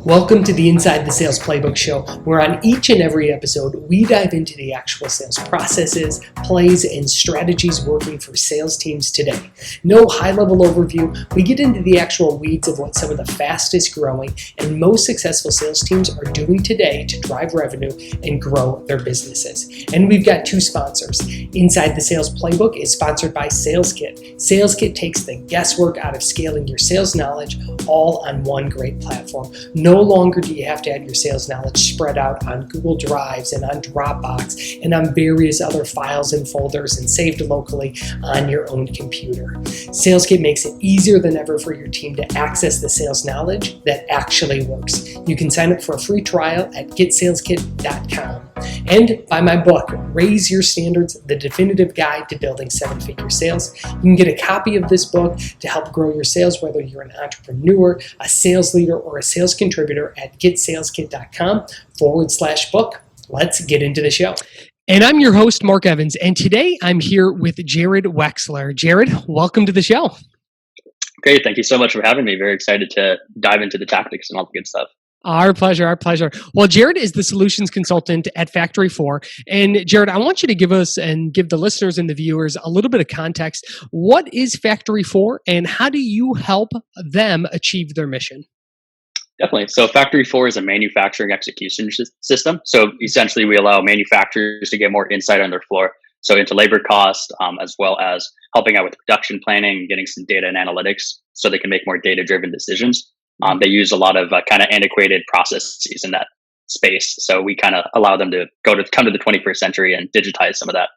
Welcome to the Inside the Sales Playbook show, where on each and every episode, we dive into the actual sales processes, plays, and strategies working for sales teams today. No high-level overview, we get into the actual weeds of what some of the fastest growing and most successful sales teams are doing today to drive revenue and grow their businesses. And we've got two sponsors. Inside the Sales Playbook is sponsored by SalesKit. SalesKit takes the guesswork out of scaling your sales knowledge all on one great platform. No longer do you have to have your sales knowledge spread out on Google Drives and on Dropbox and on various other files and folders and saved locally on your own computer. SalesKit makes it easier than ever for your team to access the sales knowledge that actually works. You can sign up for a free trial at getsaleskit.com. And buy my book, Raise Your Standards, the definitive guide to building seven-figure sales. You can get a copy of this book to help grow your sales, whether you're an entrepreneur, a sales leader, or a sales contributor at getsaleskit.com/book. Let's get into the show. And I'm your host, Mark Evans, and today I'm here with Jared Wexler. Jared, welcome to the show. Great. Thank you so much for having me. Very excited to dive into the tactics and all the good stuff. Our pleasure, our pleasure. Well, Jared is the solutions consultant at Factory 4. And Jared, I want you to give us and give the listeners and the viewers a little bit of context. What is Factory 4 and how do you help them achieve their mission? Definitely. So Factory 4 is a manufacturing execution system. So essentially we allow manufacturers to get more insight on their floor. So into labor cost, as well as helping out with production planning, getting some data and analytics so they can make more data-driven decisions. They use a lot of kind of antiquated processes in that space. So we kind of allow them to come to the 21st century and digitize some of that.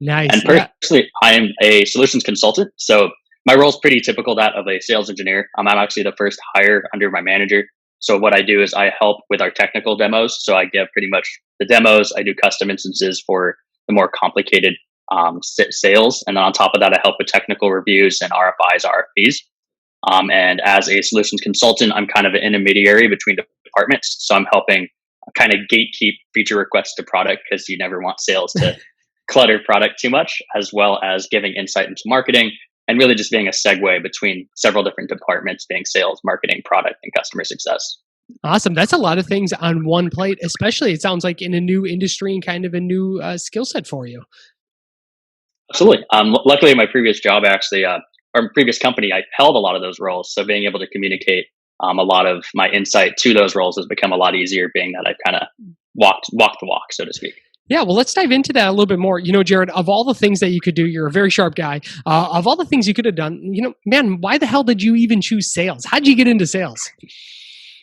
Nice. And personally, I am a solutions consultant. So my role is pretty typical that of a sales engineer. I'm actually the first hire under my manager. So what I do is I help with our technical demos. So I give pretty much the demos. I do custom instances for the more complicated sales. And then on top of that, I help with technical reviews and RFIs, RFPs. And as a solutions consultant, I'm kind of an intermediary between departments. So I'm helping kind of gatekeep feature requests to product because you never want sales to clutter product too much, as well as giving insight into marketing and really just being a segue between several different departments, being sales, marketing, product, and customer success. Awesome. That's a lot of things on one plate, especially it sounds like in a new industry and kind of a new skill set for you. Absolutely. Luckily, my previous job or previous company, I held a lot of those roles. So being able to communicate a lot of my insight to those roles has become a lot easier, being that I've kind of walked the walk, so to speak. Yeah, well, let's dive into that a little bit more. You know, Jared, of all the things that you could do, you're a very sharp guy. Of all the things you could have done, man, why the hell did you even choose sales? How'd you get into sales?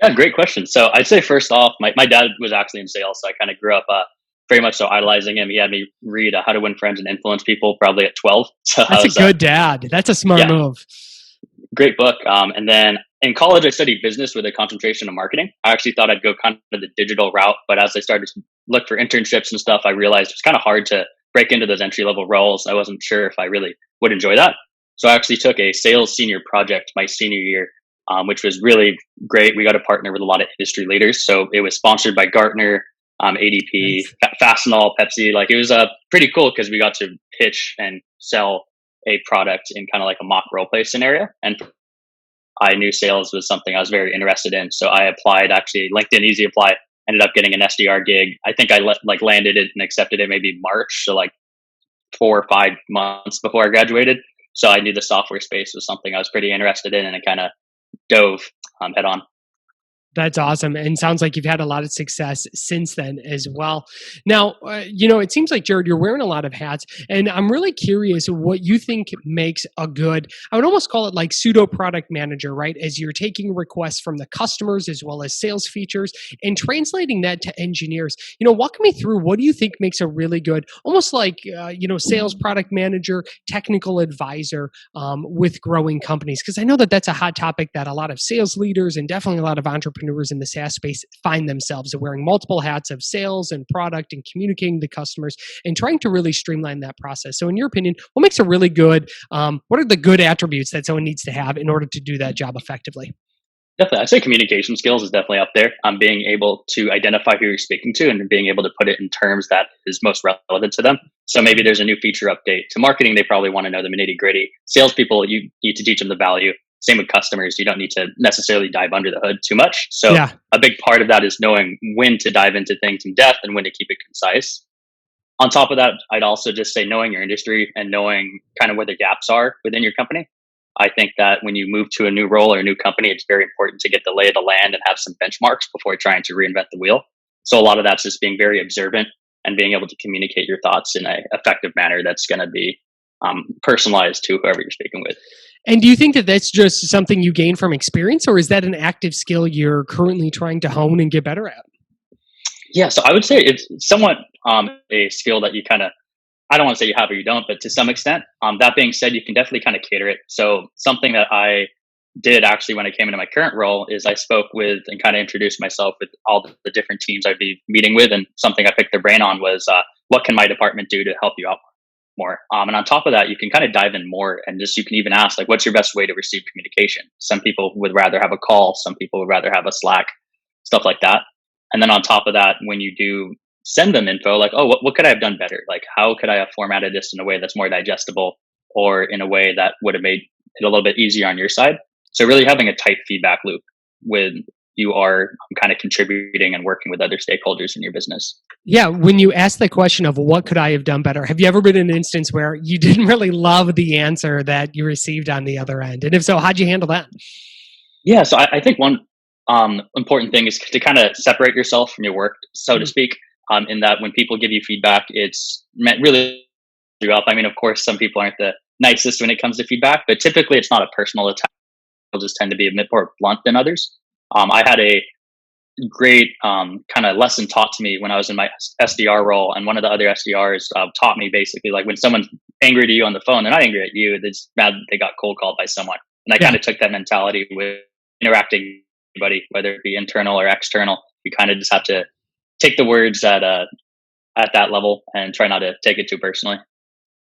Yeah, great question. So I'd say first off, my dad was actually in sales. So I kind of grew up very much so idolizing him. He had me read How to Win Friends and Influence People probably at 12. So That's a good dad. That's a smart move. Great book. And then in college, I studied business with a concentration on marketing. I actually thought I'd go kind of the digital route, but as I started to look for internships and stuff, I realized it was kind of hard to break into those entry-level roles. I wasn't sure if I really would enjoy that. So I actually took a sales senior project my senior year, which was really great. We got to partner with a lot of industry leaders. So it was sponsored by Gartner, ADP, Fastenal, Pepsi. Like it was pretty cool because we got to pitch and sell a product in kind of like a mock role play scenario. And I knew sales was something I was very interested in. So I applied, actually LinkedIn Easy Apply, ended up getting an SDR gig. I think I landed it and accepted it maybe March. So like 4 or 5 months before I graduated. So I knew the software space was something I was pretty interested in and I kind of dove head on. That's awesome. And sounds like you've had a lot of success since then as well. Now, it seems like, Jared, you're wearing a lot of hats. And I'm really curious what you think makes a good, I would almost call it like pseudo product manager, right? As you're taking requests from the customers as well as sales features and translating that to engineers. Walk me through what do you think makes a really good, almost like, sales product manager, technical advisor with growing companies? Because I know that that's a hot topic that a lot of sales leaders and definitely a lot of entrepreneurs in the SaaS space find themselves wearing multiple hats of sales and product and communicating to customers and trying to really streamline that process. So in your opinion, what makes a really good, what are the good attributes that someone needs to have in order to do that job effectively? Definitely. I'd say communication skills is definitely up there. Being able to identify who you're speaking to and being able to put it in terms that is most relevant to them. So maybe there's a new feature update to marketing. They probably want to know the nitty gritty. Salespeople, you need to teach them the value. Same with customers. You don't need to necessarily dive under the hood too much. So Yeah. a big part of that is knowing when to dive into things in depth and when to keep it concise. On top of that, I'd also just say knowing your industry and knowing kind of where the gaps are within your company. I think that when you move to a new role or a new company, it's very important to get the lay of the land and have some benchmarks before trying to reinvent the wheel. So a lot of that's just being very observant and being able to communicate your thoughts in an effective manner that's going to be personalized to whoever you're speaking with. And do you think that that's just something you gain from experience, or is that an active skill you're currently trying to hone and get better at? Yeah, so I would say it's somewhat a skill that you kind of, I don't want to say you have or you don't, but to some extent. That being said, you can definitely kind of cater it. So something that I did actually when I came into my current role is I spoke with and kind of introduced myself with all the different teams I'd be meeting with. And something I picked their brain on was what can my department do to help you out more? And on top of that, you can kind of dive in more and just you can even ask, like, what's your best way to receive communication? Some people would rather have a call, some people would rather have a Slack, stuff like that. And then on top of that, when you do send them info, like, oh, what could I have done better? Like, how could I have formatted this in a way that's more digestible or in a way that would have made it a little bit easier on your side? So really having a tight feedback loop when you are kind of contributing and working with other stakeholders in your business. Yeah, when you ask the question of what could I have done better, have you ever been in an instance where you didn't really love the answer that you received on the other end? And if so, how'd you handle that? Yeah, so I think one important thing is to kind of separate yourself from your work, so to speak. In that when people give you feedback, it's meant really you up. I mean, of course, some people aren't the nicest when it comes to feedback, but typically it's not a personal attack. They'll just tend to be a bit more blunt than others. I had a great kind of lesson taught to me when I was in my SDR role, and one of the other SDRs taught me basically like when someone's angry to you on the phone, they're not angry at you; they're just mad that they got cold called by someone. And I kind of took that mentality with interacting with anybody, whether it be internal or external. You kind of just have to take the words at that level and try not to take it too personally.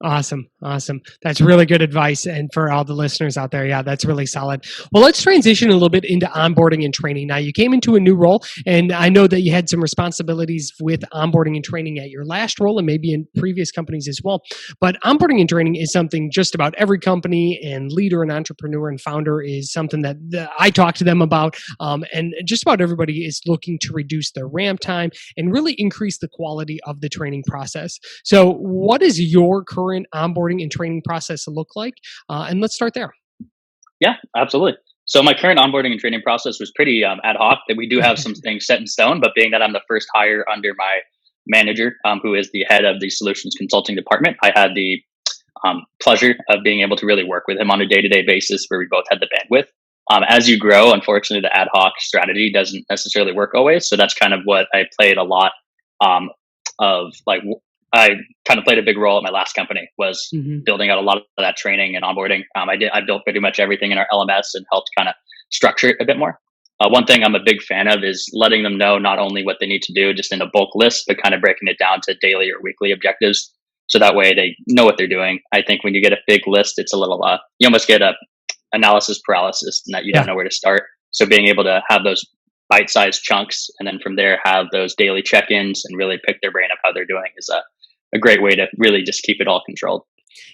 Awesome. Awesome. That's really good advice. And for all the listeners out there, yeah, that's really solid. Well, let's transition a little bit into onboarding and training. Now, you came into a new role, and I know that you had some responsibilities with onboarding and training at your last role and maybe in previous companies as well. But onboarding and training is something just about every company and leader and entrepreneur and founder is something that I talk to them about. And just about everybody is looking to reduce their ramp time and really increase the quality of the training process. So, what is your current onboarding and training process look like? And let's start there. Yeah, absolutely. So my current onboarding and training process was pretty ad hoc. That we do have some things set in stone, but being that I'm the first hire under my manager, who is the head of the solutions consulting department, I had the pleasure of being able to really work with him on a day-to-day basis, where we both had the bandwidth. As you grow, unfortunately, the ad hoc strategy doesn't necessarily work always. So that's kind of what I played a lot of like I kind of played a big role at my last company was building out a lot of that training and onboarding. I built pretty much everything in our LMS and helped kind of structure it a bit more. One thing I'm a big fan of is letting them know not only what they need to do just in a bulk list, but kind of breaking it down to daily or weekly objectives. So that way they know what they're doing. I think when you get a big list, it's a little, you almost get a analysis paralysis and that you don't know where to start. So being able to have those bite-sized chunks and then from there have those daily check-ins and really pick their brain of how they're doing is a great way to really just keep it all controlled.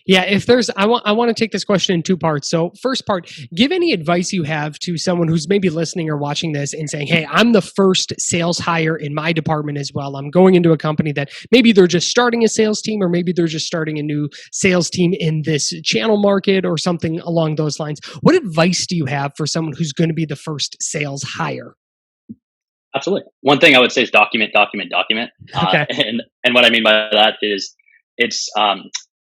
Yeah, if there's, I want to take this question in two parts. So, first part, give any advice you have to someone who's maybe listening or watching this and saying, "Hey, I'm the first sales hire in my department as well. I'm going into a company that maybe they're just starting a sales team, or maybe they're just starting a new sales team in this channel market, or something along those lines." What advice do you have for someone who's going to be the first sales hire? Absolutely. One thing I would say is document, document, document. Okay. And what I mean by that is it's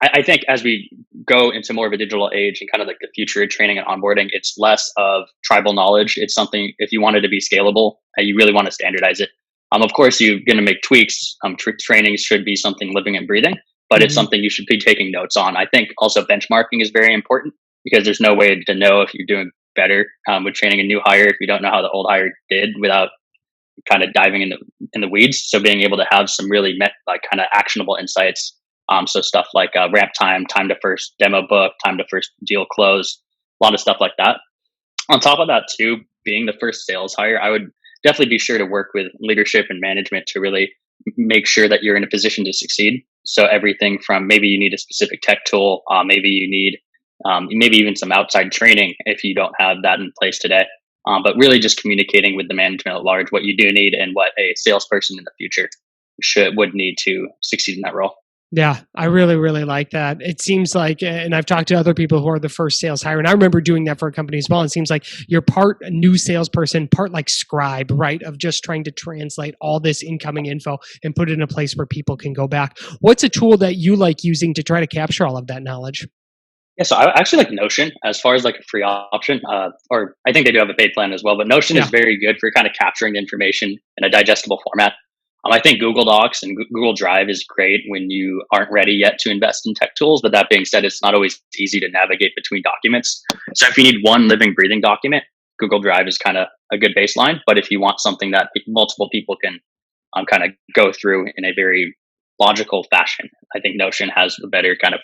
I think as we go into more of a digital age and kind of like the future of training and onboarding, it's less of tribal knowledge. It's something, if you want it to be scalable, you really want to standardize it. Of course, you're going to make tweaks. Trainings should be something living and breathing, but it's something you should be taking notes on. I think also benchmarking is very important because there's no way to know if you're doing better with training a new hire if you don't know how the old hire did without kind of diving in the weeds. So being able to have some really like kind of actionable insights. So stuff like ramp time, time to first demo book, time to first deal close, a lot of stuff like that. On top of that too, being the first sales hire, I would definitely be sure to work with leadership and management to really make sure that you're in a position to succeed. So everything from maybe you need a specific tech tool, maybe you need maybe even some outside training if you don't have that in place today. But really just communicating with the management at large what you do need and what a salesperson in the future would need to succeed in that role. Yeah, I really, really like that. It seems like, and I've talked to other people who are the first sales hire, and I remember doing that for a company as well. It seems like you're part a new salesperson, part like scribe, right? Of just trying to translate all this incoming info and put it in a place where people can go back. What's a tool that you like using to try to capture all of that knowledge? Yeah, so I actually like Notion as far as like a free option, or I think they do have a paid plan as well. But Notion is Yeah. very good for kind of capturing information in a digestible format. I think Google Docs and Google Drive is great when you aren't ready yet to invest in tech tools. But that being said, it's not always easy to navigate between documents. So if you need one living, breathing document, Google Drive is kind of a good baseline. But if you want something that multiple people can kind of go through in a very logical fashion, I think Notion has a better kind of,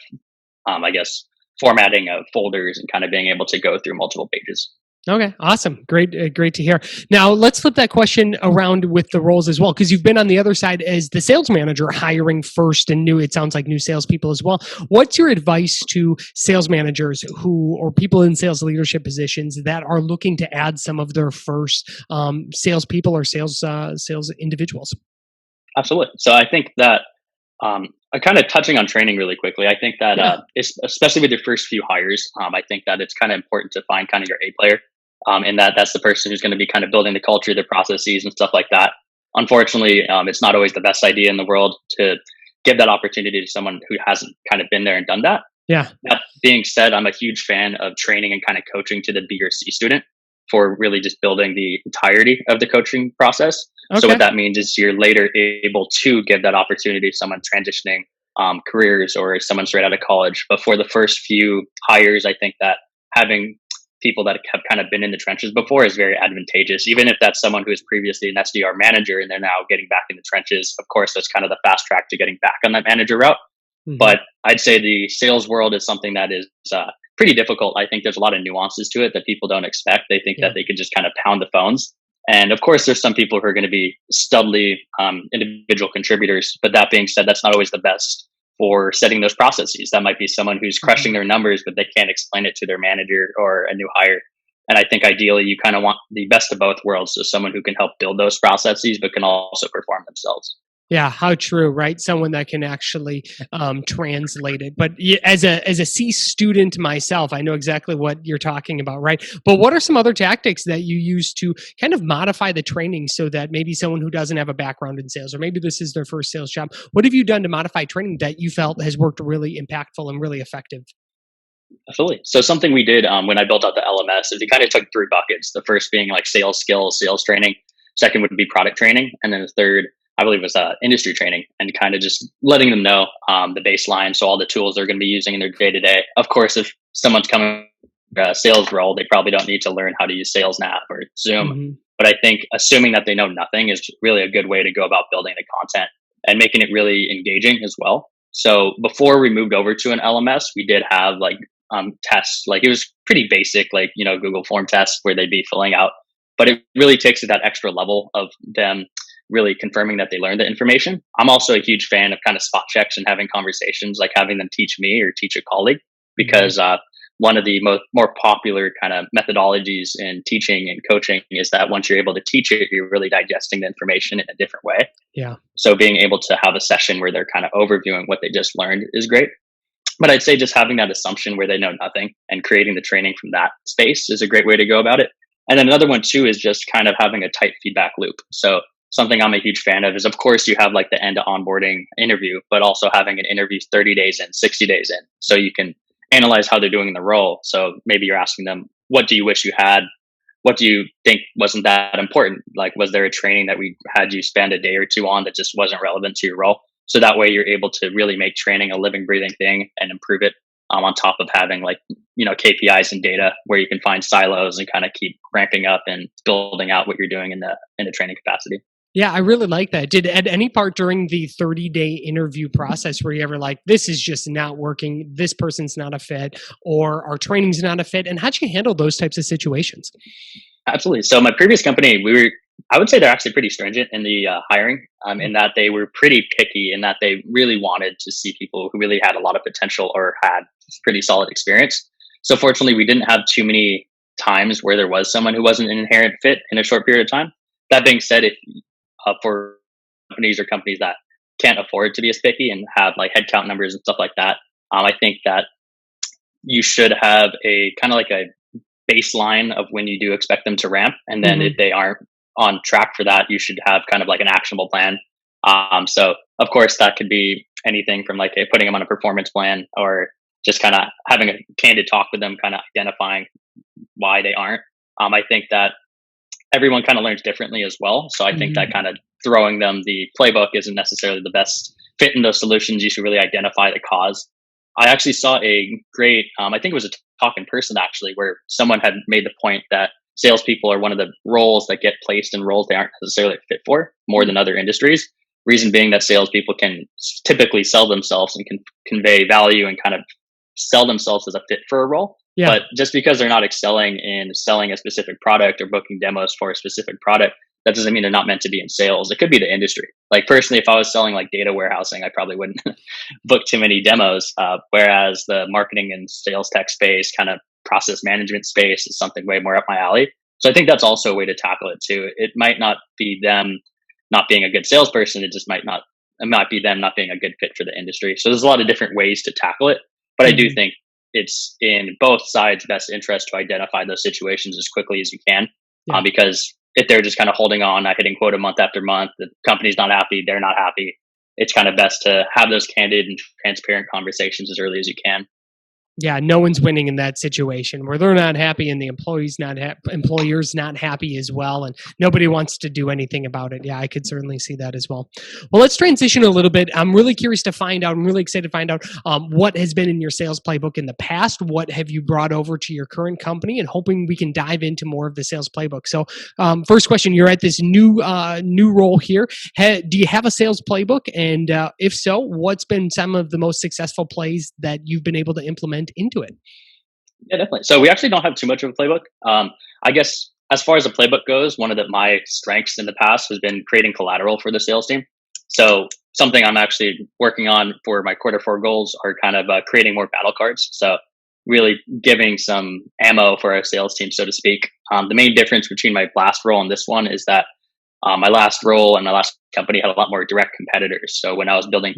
I guess, formatting of folders and kind of being able to go through multiple pages. Okay, awesome. Great, great to hear. Now, let's flip that question around with the roles as well, because you've been on the other side as the sales manager, hiring first and new. It sounds like new salespeople as well. What's your advice to sales managers or people in sales leadership positions that are looking to add some of their first salespeople or sales individuals? Absolutely. So I think that kind of touching on training really quickly. I think that Yeah. especially with your first few hires, I think that it's kind of important to find kind of your A player, and that's the person who's going to be kind of building the culture, the processes, and stuff like that. Unfortunately, it's not always the best idea in the world to give that opportunity to someone who hasn't kind of been there and done that. Yeah. That being said, I'm a huge fan of training and kind of coaching to the B or C student for really just building the entirety of the coaching process. So what Okay. that means is you're later able to give that opportunity to someone transitioning careers or someone straight out of college. But for the first few hires, I think that having people that have kind of been in the trenches before is very advantageous. Even if that's someone who is previously an SDR manager and they're now getting back in the trenches, of course, that's kind of the fast track to getting back on that manager route. Hmm. But I'd say the sales world is something that is pretty difficult. I think there's a lot of nuances to it that people don't expect. They think Yeah. that they could just kind of pound the phones. And of course, there's some people who are going to be studly individual contributors. But that being said, that's not always the best for setting those processes. That might be someone who's crushing Hmm. their numbers, but they can't explain it to their manager or a new hire. And I think ideally, you kind of want the best of both worlds. So someone who can help build those processes, but can also perform themselves. Yeah, how true, right? Someone that can actually translate it. But as a C student myself, I know exactly what you're talking about, right? But what are some other tactics that you use to kind of modify the training so that maybe someone who doesn't have a background in sales, or maybe this is their first sales job, what have you done to modify training that you felt has worked really impactful and really effective? Absolutely. So something we did when I built out the LMS is we kind of took three buckets. The first being like sales skills, sales training. Second would be product training, and then the third, I believe, was industry training, and kind of just letting them know the baseline. So all the tools they're going to be using in their day to day. Of course, if someone's coming a sales role, they probably don't need to learn how to use SalesNav or Zoom. Hmm. But I think assuming that they know nothing is really a good way to go about building the content and making it really engaging as well. So before we moved over to an LMS, we did have like tests. Like it was pretty basic, like Google form tests where they'd be filling out. But it really takes it that extra level of them really confirming that they learned the information. I'm also a huge fan of kind of spot checks and having conversations, like having them teach me or teach a colleague, Hmm. because one of the more popular kind of methodologies in teaching and coaching is that once you're able to teach it, you're really digesting the information in a different way. Yeah. So being able to have a session where they're kind of overviewing what they just learned is great. But I'd say just having that assumption where they know nothing and creating the training from that space is a great way to go about it. And then another one too is just kind of having a tight feedback loop. So something I'm a huge fan of is, of course, you have like the end to onboarding interview, but also having an interview 30 days in, 60 days in. So you can analyze how they're doing in the role. So maybe you're asking them, what do you wish you had? What do you think wasn't that important? Like, was there a training that we had you spend a day or two on that just wasn't relevant to your role? So that way you're able to really make training a living, breathing thing and improve it, on top of having like, KPIs and data where you can find silos and kind of keep ramping up and building out what you're doing in the training capacity. Yeah, I really like that. Did at any part during the 30-day interview process were you ever like, this is just not working, this person's not a fit, or our training's not a fit? And how'd you handle those types of situations? Absolutely. So my previous company, I would say they're actually pretty stringent in the hiring, in that they were pretty picky, in that they really wanted to see people who really had a lot of potential or had pretty solid experience. So fortunately, we didn't have too many times where there was someone who wasn't an inherent fit in a short period of time. That being said, if for companies that can't afford to be as picky and have like headcount numbers and stuff like that, I think that you should have a kind of like a baseline of when you do expect them to ramp, and then if Hmm. they aren't on track for that, you should have kind of like an actionable plan. So of course that could be anything from like putting them on a performance plan, or just kind of having a candid talk with them, kind of identifying why they aren't. I think that everyone kind of learns differently as well. So I think that Hmm. kind of throwing them the playbook isn't necessarily the best fit in those solutions. You should really identify the cause. I actually saw a great, I think it was a talk in person actually, where someone had made the point that salespeople are one of the roles that get placed in roles they aren't necessarily fit for more than other industries. Reason being that salespeople can typically sell themselves and can convey value and kind of sell themselves as a fit for a role. Yeah. But just because they're not excelling in selling a specific product or booking demos for a specific product, that doesn't mean they're not meant to be in sales. It could be the industry. Like personally, if I was selling like data warehousing, I probably wouldn't book too many demos. Whereas the marketing and sales tech space, kind of process management space, is something way more up my alley. So I think that's also a way to tackle it too. It might not be them not being a good salesperson. It just might not. It might be them not being a good fit for the industry. So there's a lot of different ways to tackle it. But I do Hmm. think it's in both sides' best interest to identify those situations as quickly as you can, Yeah. because if they're just kind of holding on, not hitting quota month after month, the company's not happy, they're not happy. It's kind of best to have those candid and transparent conversations as early as you can. Yeah, no one's winning in that situation where they're not happy and the employer's not happy as well, and nobody wants to do anything about it. Yeah, I could certainly see that as well. Well, let's transition a little bit. I'm really curious to find out. I'm really excited to find out what has been in your sales playbook in the past. What have you brought over to your current company, and hoping we can dive into more of the sales playbook. So, first question: you're at this new role here. Do you have a sales playbook? And if so, what's been some of the most successful plays that you've been able to implement into it? Yeah, definitely. So we actually don't have too much of a playbook. I guess as far as the playbook goes, one of my strengths in the past has been creating collateral for the sales team. So something I'm actually working on for my quarter 4 goals are kind of creating more battle cards. So really giving some ammo for our sales team, so to speak. The main difference between my last role and this one is that my last role and my last company had a lot more direct competitors. So when I was building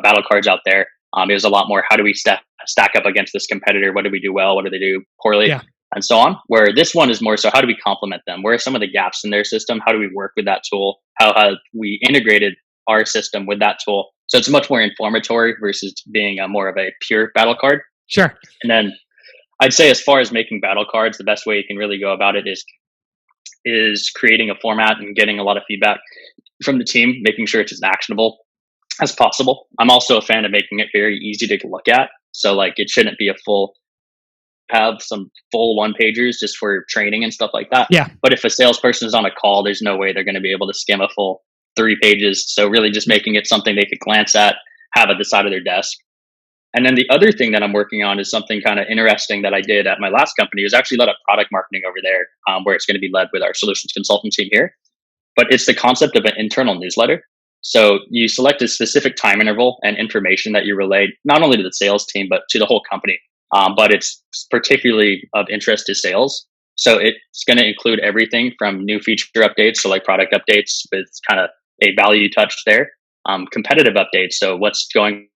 battle cards out there, it was a lot more how do we stack up against this competitor? What do we do well? What do they do poorly? Yeah. And so on. Where this one is more so how do we complement them? Where are some of the gaps in their system? How do we work with that tool? How have we integrated our system with that tool? So it's much more informatory versus being a more of a pure battle card. Sure. And then I'd say as far as making battle cards, the best way you can really go about it is creating a format and getting a lot of feedback from the team, making sure it's as actionable as possible. I'm also a fan of making it very easy to look at. So like it shouldn't be a full have some full one pagers just for training and stuff like that. Yeah. But if a salesperson is on a call, there's no way they're going to be able to skim a full 3 pages. So really just making it something they could glance at, have at the side of their desk. And then the other thing that I'm working on is something kind of interesting that I did at my last company is actually led up product marketing over there, where it's going to be led with our solutions consultant team here. But it's the concept of an internal newsletter. So you select a specific time interval and information that you relay not only to the sales team, but to the whole company. But it's particularly of interest to sales. So it's going to include everything from new feature updates, so like product updates with kind of a value touch there, competitive updates. So what's going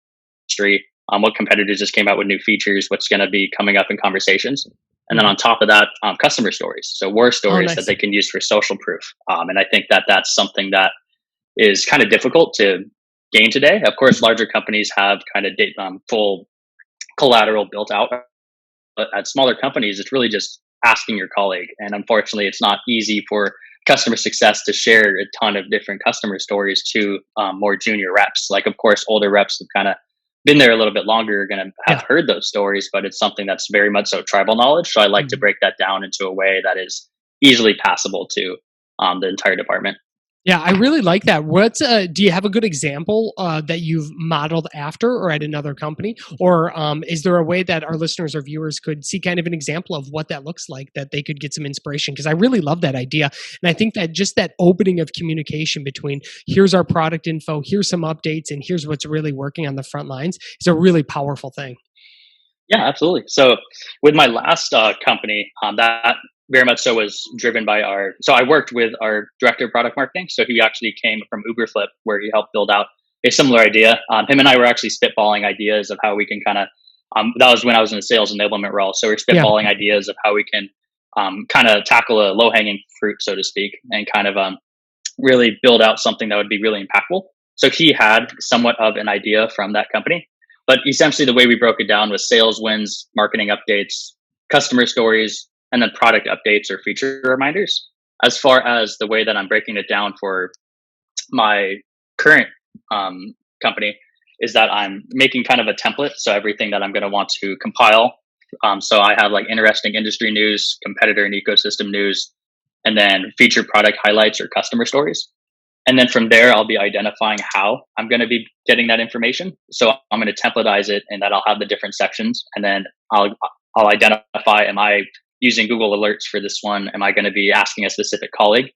industry, what competitors just came out with new features, what's going to be coming up in conversations. And then Mhm. on top of that, customer stories. So war Oh, stories that nice. they can use for social proof. And I think that that's something that is kind of difficult to gain today. Of course, larger companies have kind of full collateral built out. But at smaller companies, it's really just asking your colleague. And unfortunately, it's not easy for customer success to share a ton of different customer stories to more junior reps. Like, of course, older reps have kind of been there a little bit longer, are going to have Yeah. heard those stories, but it's something that's very much so tribal knowledge. So I like to Mhm. break that down into a way that is easily passable to the entire department. Yeah, I really like that. Do you have a good example that you've modeled after or at another company? Or is there a way that our listeners or viewers could see kind of an example of what that looks like that they could get some inspiration? Because I really love that idea. And I think that just that opening of communication between here's our product info, here's some updates, and here's what's really working on the front lines is a really powerful thing. Yeah, absolutely. So with my last company, that very much so was driven by our. So I worked with our director of product marketing. So he actually came from Uberflip, where he helped build out a similar idea. Him and I were actually spitballing ideas of how we can kind of. That was when I was in a sales enablement role. So we're Yeah. spitballing ideas of how we can kind of tackle a low hanging fruit, so to speak, and kind of really build out something that would be really impactful. So he had somewhat of an idea from that company, but essentially the way we broke it down was sales wins, marketing updates, customer stories, and then product updates or feature reminders. As far as the way that I'm breaking it down for my current company is that I'm making kind of a template. So everything that I'm going to want to compile. So I have like interesting industry news, competitor and ecosystem news, and then featured product highlights or customer stories. And then from there, I'll be identifying how I'm going to be getting that information. So I'm going to templatize it, and that I'll have the different sections, and then I'll identify: am I using Google Alerts for this one? Am I going to be asking a specific colleague?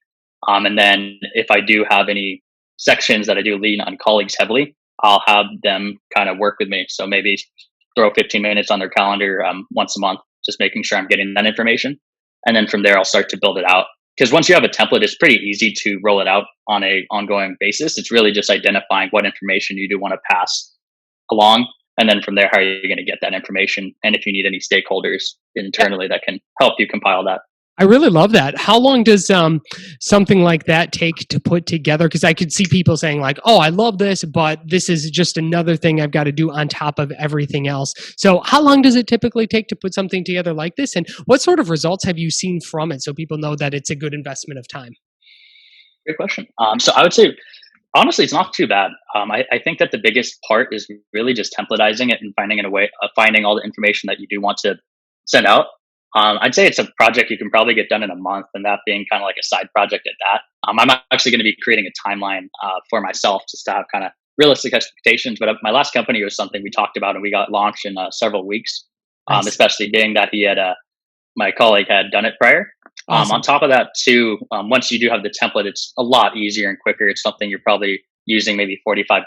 And then if I do have any sections that I do lean on colleagues heavily, I'll have them kind of work with me. So maybe throw 15 minutes on their calendar once a month, just making sure I'm getting that information. And then from there, I'll start to build it out. Because once you have a template, it's pretty easy to roll it out on a ongoing basis. It's really just identifying what information you do want to pass along. And then from there, how are you going to get that information? And if you need any stakeholders internally that can help you compile that. I really love that. How long does something like that take to put together? Because I could see people saying like, "Oh, I love this, but this is just another thing I've got to do on top of everything else." So, how long does it typically take to put something together like this? And what sort of results have you seen from it, so people know that it's a good investment of time? Great question. So I would say, honestly, it's not too bad. I think that the biggest part is really just templatizing it and finding a way of finding all the information that you do want to send out. I'd say it's a project you can probably get done in a month, and that being kind of like a side project at that. I'm actually going to be creating a timeline for myself just to have kind of realistic expectations. But my last company was something we talked about, and we got launched in several weeks. Nice. Especially being that he had my colleague had done it prior. Awesome. On top of that, too, once you do have the template, it's a lot easier and quicker. It's something you're probably using maybe 45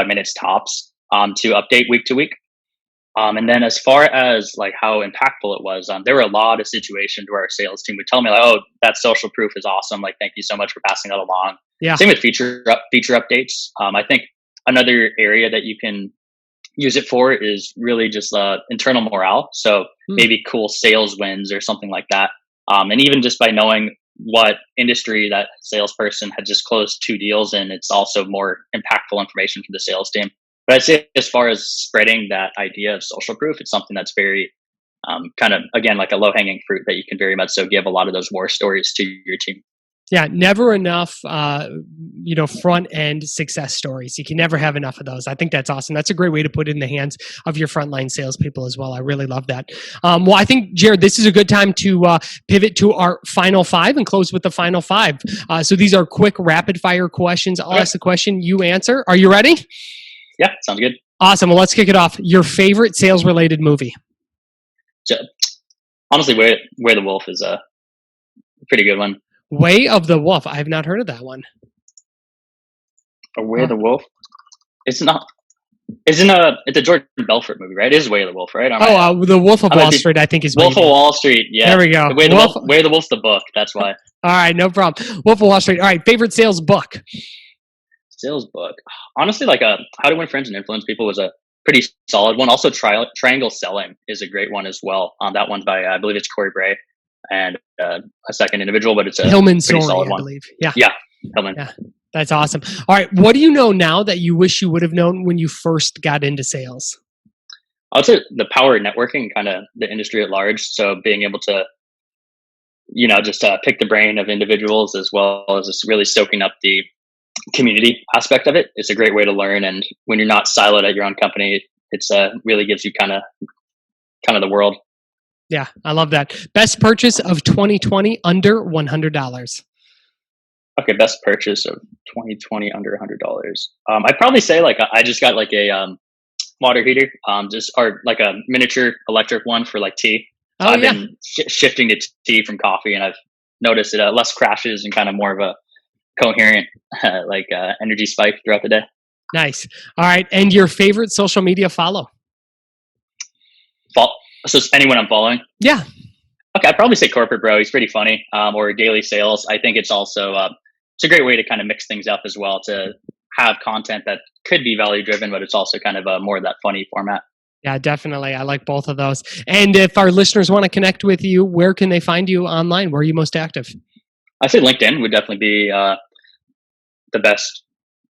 minutes tops to update week to week. And then as far as like how impactful it was, there were a lot of situations where our sales team would tell me like, "Oh, that social proof is awesome. Like, thank you so much for passing that along." Yeah. Same with feature updates. I think another area that you can use it for is really just internal morale. So maybe cool sales wins or something like that. And even just by knowing what industry that salesperson had just closed 2 deals in, it's also more impactful information for the sales team. But I'd say as far as spreading that idea of social proof, it's something that's very kind of, again, like a low hanging fruit that you can very much so give a lot of those war stories to your team. Yeah, never enough, front end success stories. You can never have enough of those. I think that's awesome. That's a great way to put it in the hands of your frontline salespeople as well. I really love that. Well, I think, Jared, this is a good time to pivot to our final five and close with the final five. So these are quick, rapid fire questions. I'll ask the question, you answer. Are you ready? Yeah, sounds good. Awesome. Well, let's kick it off. Your favorite sales related movie? So, honestly, Where the Wolf is a pretty good one. Way of the Wolf. I have not heard of that one. Or Where the Wolf? It's not. It's a Jordan Belfort movie, right? It is Way of the Wolf, right? The Wolf of Wall Street, I think is Wolf of Wall Street. Yeah, there we go. Way of the Wolf's the book. That's why. All right, no problem. Wolf of Wall Street. All right, favorite sales book? Sales book. Honestly, like How to Win Friends and Influence People was a pretty solid one. Also, Triangle Selling is a great one as well. That one's by I believe it's Corey Bray and a second individual, but it's a Hillman pretty Sorey, solid I one. believe. Yeah, Hillman. Yeah, that's awesome. All right, what do you know now that you wish you would have known when you first got into sales? I would say the power of networking, kind of the industry at large. So being able to, just pick the brain of individuals as well as just really soaking up the community aspect of it. It's a great way to learn, and when you're not siloed at your own company, it's really gives you kind of the world. Yeah, I love that. Best purchase of 2020 under $100. Okay, best purchase of 2020 under $100. I'd probably say like I just got like a water heater, or like a miniature electric one for like tea. So I've been shifting to tea from coffee, and I've noticed it less crashes and kind of more of a coherent energy spike throughout the day. Nice. All right, and your favorite social media follow? So it's anyone I'm following? Yeah. Okay, I'd probably say Corporate Bro. He's pretty funny. Or Daily Sales. I think it's also it's a great way to kind of mix things up as well, to have content that could be value driven, but it's also kind of more of that funny format. Yeah, definitely. I like both of those. And if our listeners want to connect with you, where can they find you online? Where are you most active? I say LinkedIn would definitely be the best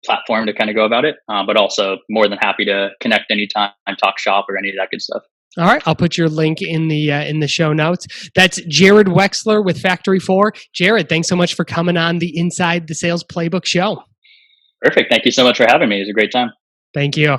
platform to kind of go about it. But also more than happy to connect anytime, talk shop, or any of that good stuff. All right, I'll put your link in the show notes. That's Jared Wexler with Factory 4. Jared, thanks so much for coming on the Inside the Sales Playbook show. Perfect. Thank you so much for having me. It was a great time. Thank you.